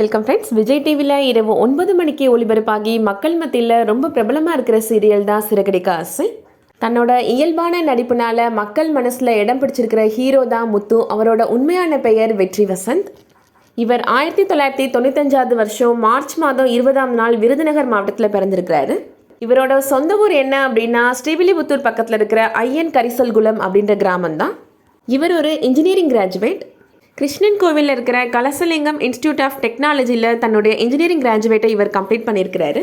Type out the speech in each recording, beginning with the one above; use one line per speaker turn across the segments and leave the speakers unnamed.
Welcome friends. Vijay டிவியில் இரவு 9 மணிக்கு ஒளிபரப்பாகி மக்கள் மத்தியில் ரொம்ப பிரபலமாக இருக்கிற சீரியல் தான் சிறகடிக்க ஆசை. தன்னோட இயல்பான நடிப்புனால மக்கள் மனசில் இடம் பிடிச்சிருக்கிற ஹீரோ தான் முத்து. அவரோட உண்மையான பெயர் வெற்றி வசந்த். இவர் 1995 வருஷம் மார்ச் மாதம் 20ஆம் நாள் விருதுநகர் மாவட்டத்தில் பிறந்திருக்கிறாரு. இவரோட சொந்த ஊர் என்ன அப்படின்னா ஸ்ரீவில்லிபுத்தூர் பக்கத்தில் இருக்கிற ஐயன் கரிசல்குளம் அப்படின்ற கிராமம் தான். இவர் ஒரு இன்ஜினியரிங் கிராஜுவேட். கிருஷ்ணன் கோவிலில் இருக்கிற கலசலிங்கம் இன்ஸ்டியூட் ஆஃப் டெக்னாலஜியில் தன்னுடைய இன்ஜினியரிங் கிராஜுவேட்டை இவர் கம்ப்ளீட் பண்ணியிருக்கிறாரு.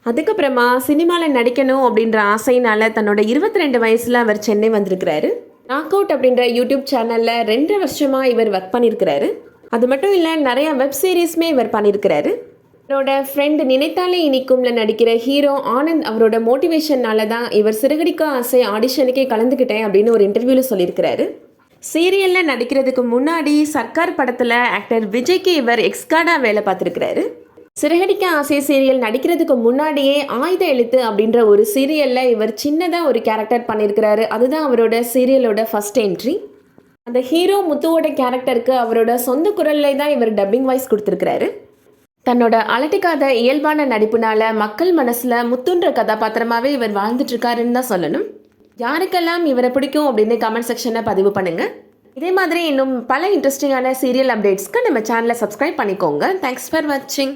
அதுக்கப்புறமா சினிமாவில் நடிக்கணும் அப்படின்ற ஆசையினால் தன்னோட 22 வயசில் அவர் சென்னை வந்திருக்கிறாரு. நாக் அவுட் அப்படின்ற யூடியூப் சேனலில் 2 வருஷமாக இவர் ஒர்க் பண்ணியிருக்கிறாரு. அது மட்டும் இல்லை, நிறைய வெப் சீரிஸுமே இவர் பண்ணியிருக்கிறாரு. இவரோட ஃப்ரெண்டு நினைத்தாலே இனிக்கும்ல நடிக்கிற ஹீரோ ஆனந்த் அவரோட மோட்டிவேஷனால தான் இவர் சிறகடிக்க ஆசை ஆடிஷனுக்கே கலந்துக்கிட்டேன் அப்படின்னு ஒரு இன்டர்வியூவில் சொல்லியிருக்கிறாரு. சீரியலில் நடிக்கிறதுக்கு முன்னாடி சர்க்கார் படத்தில் ஆக்டர் விஜய்க்கு இவர் எக்ஸ்கார்டாக வேலை பார்த்துருக்கிறாரு. சிறகடிக்க ஆசை சீரியல் நடிக்கிறதுக்கு முன்னாடியே ஆயுத எழுத்து அப்படின்ற ஒரு சீரியலில் இவர் சின்னதாக ஒரு கேரக்டர் பண்ணியிருக்கிறாரு. அதுதான் அவரோட சீரியலோட ஃபர்ஸ்ட் என்ட்ரி. அந்த ஹீரோ முத்துவோட கேரக்டருக்கு அவரோட சொந்த குரலில் தான் இவர் டப்பிங் வாய்ஸ் கொடுத்துருக்கிறாரு. தன்னோட அலட்டிக்காத இயல்பான நடிப்புனால மக்கள் மனசில் முத்துன்ற கதாபாத்திரமாகவே இவர் வாழ்ந்துட்டுருக்காருன்னு தான் சொல்லணும். யாருக்கெல்லாம் இவரை பிடிக்கும் அப்படின்னு கமெண்ட் செக்ஷனில் பதிவு பண்ணுங்கள். இதே மாதிரி இன்னும் பல இன்ட்ரெஸ்டிங்கான சீரியல் அப்டேட்ஸ்க்கு நம்ம சேனலை சப்ஸ்கிரைப் பண்ணிக்கோங்க. தேங்க்ஸ் ஃபார் வாட்சிங்.